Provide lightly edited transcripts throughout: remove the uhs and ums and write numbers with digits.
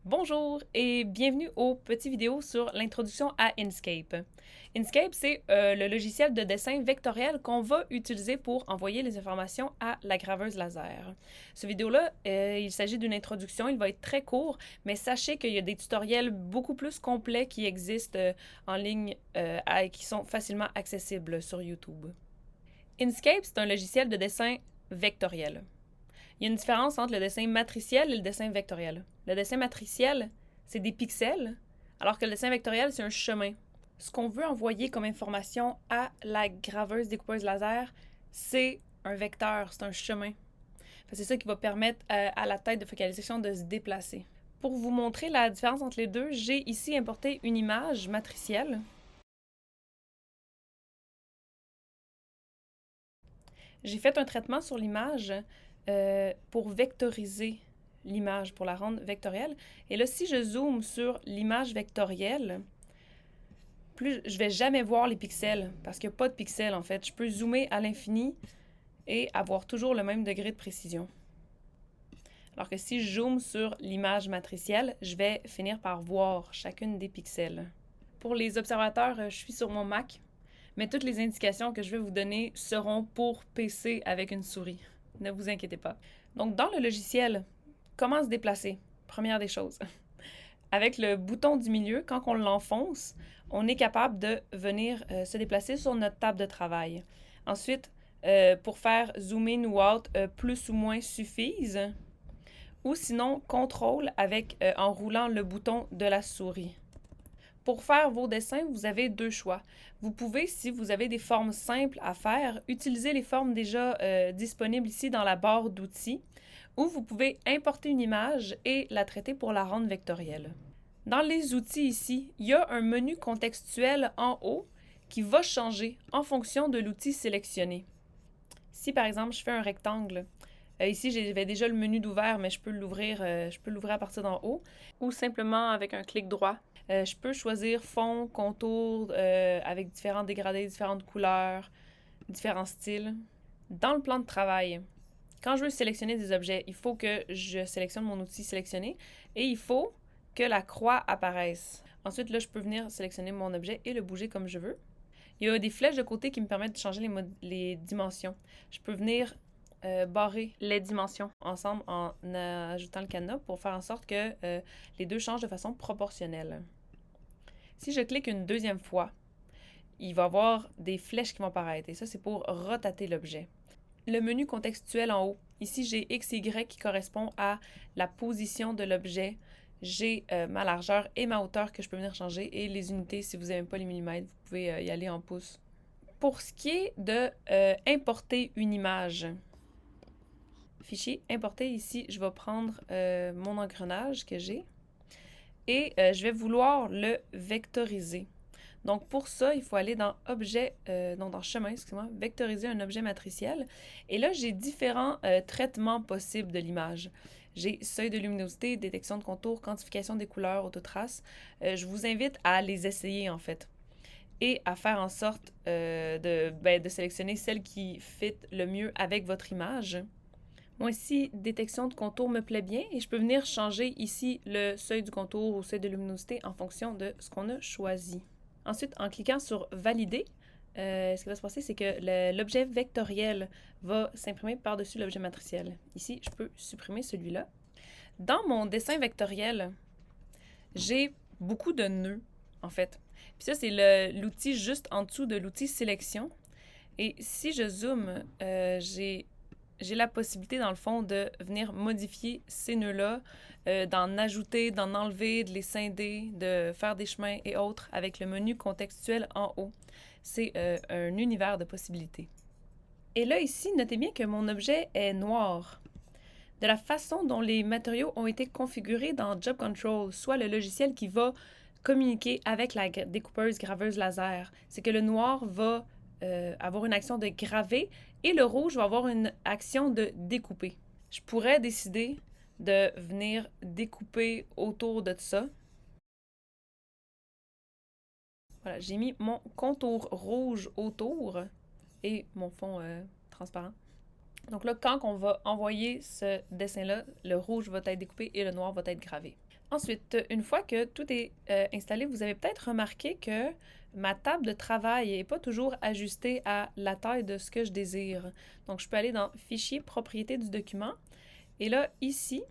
Bonjour et bienvenue aux petites vidéos sur l'introduction à Inkscape. Inkscape, c'est le logiciel de dessin vectoriel qu'on va utiliser pour envoyer les informations à la graveuse laser. Ce vidéo-là, il s'agit d'une introduction, il va être très court, mais sachez qu'il y a des tutoriels beaucoup plus complets qui existent en ligne et qui sont facilement accessibles sur YouTube. Inkscape, c'est un logiciel de dessin vectoriel. Il y a une différence entre le dessin matriciel et le dessin vectoriel. Le dessin matriciel, c'est des pixels, alors que le dessin vectoriel, c'est un chemin. Ce qu'on veut envoyer comme information à la graveuse découpeuse laser, c'est un vecteur, c'est un chemin. C'est ça qui va permettre à la tête de focalisation de se déplacer. Pour vous montrer la différence entre les deux, j'ai ici importé une image matricielle. J'ai fait un traitement sur l'image pour vectoriser l'image, pour la rendre vectorielle. Et là, si je zoome sur l'image vectorielle, je vais jamais voir les pixels, parce qu'il n'y a pas de pixels, en fait. Je peux zoomer à l'infini et avoir toujours le même degré de précision. Alors que si je zoome sur l'image matricielle, je vais finir par voir chacune des pixels. Pour les observateurs, je suis sur mon Mac, mais toutes les indications que je vais vous donner seront pour PC avec une souris. Ne vous inquiétez pas. Donc, dans le logiciel, comment se déplacer? Première des choses. Avec le bouton du milieu, quand on l'enfonce, on est capable de venir se déplacer sur notre table de travail. Ensuite, pour faire zoom in ou out, plus ou moins suffisent. Ou sinon, contrôle en roulant le bouton de la souris. Pour faire vos dessins, vous avez deux choix. Vous pouvez, si vous avez des formes simples à faire, utiliser les formes déjà disponibles ici dans la barre d'outils, ou vous pouvez importer une image et la traiter pour la rendre vectorielle. Dans les outils ici, il y a un menu contextuel en haut qui va changer en fonction de l'outil sélectionné. Si par exemple je fais un rectangle, ici j'avais déjà le menu d'ouvert, mais je peux l'ouvrir à partir d'en haut, ou simplement avec un clic droit. Je peux choisir fond, contour, avec différents dégradés, différentes couleurs, différents styles. Dans le plan de travail, quand je veux sélectionner des objets, il faut que je sélectionne mon outil sélectionné et il faut que la croix apparaisse. Ensuite, là, je peux venir sélectionner mon objet et le bouger comme je veux. Il y a des flèches de côté qui me permettent de changer les dimensions. Je peux venir barrer les dimensions ensemble en ajoutant le cadenas pour faire en sorte que les deux changent de façon proportionnelle. Si je clique une deuxième fois, il va y avoir des flèches qui vont apparaître et ça, c'est pour rotater l'objet. Le menu contextuel en haut, ici j'ai X et Y qui correspond à la position de l'objet. J'ai ma largeur et ma hauteur que je peux venir changer et les unités, si vous n'aimez pas les millimètres, vous pouvez y aller en pouces. Pour ce qui est de importer une image, fichier importer, ici je vais prendre mon engrenage que j'ai et je vais vouloir le vectoriser. Donc, pour ça, il faut aller dans Objet, dans Chemin, excusez-moi, vectoriser un objet matriciel. Et là, j'ai différents traitements possibles de l'image. J'ai seuil de luminosité, détection de contours, quantification des couleurs, autotrace. Je vous invite à les essayer, en fait, et à faire en sorte de sélectionner celle qui fit le mieux avec votre image. Moi ici, détection de contour me plaît bien et je peux venir changer ici le seuil du contour ou seuil de luminosité en fonction de ce qu'on a choisi. Ensuite, en cliquant sur Valider, ce qui va se passer, c'est que l'objet vectoriel va s'imprimer par-dessus l'objet matriciel. Ici, je peux supprimer celui-là. Dans mon dessin vectoriel, j'ai beaucoup de nœuds, en fait. Puis ça, c'est l'outil juste en dessous de l'outil Sélection. Et si je zoome, j'ai la possibilité, dans le fond, de venir modifier ces nœuds-là, d'en ajouter, d'en enlever, de les scinder, de faire des chemins et autres avec le menu contextuel en haut. C'est un univers de possibilités. Et là, ici, notez bien que mon objet est noir. De la façon dont les matériaux ont été configurés dans Job Control, soit le logiciel qui va communiquer avec la découpeuse graveuse laser, c'est que le noir va avoir une action de graver et le rouge va avoir une action de découper. Je pourrais décider de venir découper autour de ça. Voilà, j'ai mis mon contour rouge autour et mon fond transparent. Donc là, quand on va envoyer ce dessin-là, le rouge va être découpé et le noir va être gravé. Ensuite, une fois que tout est installé, vous avez peut-être remarqué que ma table de travail n'est pas toujours ajustée à la taille de ce que je désire. Donc, je peux aller dans Fichier, Propriétés du document. Et là, ici,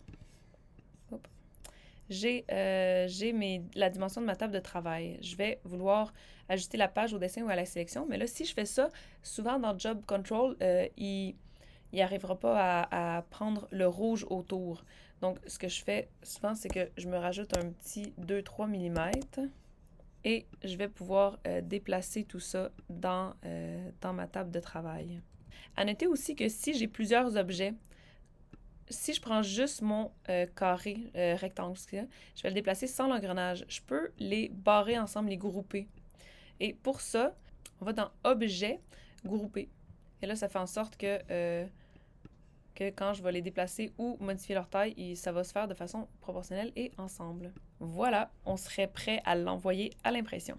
j'ai la dimension de ma table de travail. Je vais vouloir ajuster la page au dessin ou à la sélection. Mais là, si je fais ça, souvent dans Job Control, il n'arrivera pas à prendre le rouge autour. Donc, ce que je fais souvent, c'est que je me rajoute un petit 2-3 mm et je vais pouvoir déplacer tout ça dans ma table de travail. À noter aussi que si j'ai plusieurs objets, si je prends juste mon carré rectangle, je vais le déplacer sans l'engrenage. Je peux les barrer ensemble, les grouper. Et pour ça, on va dans Objet, Grouper. Et là, ça fait en sorte que quand je vais les déplacer ou modifier leur taille, ça va se faire de façon proportionnelle et ensemble. Voilà, on serait prêt à l'envoyer à l'impression.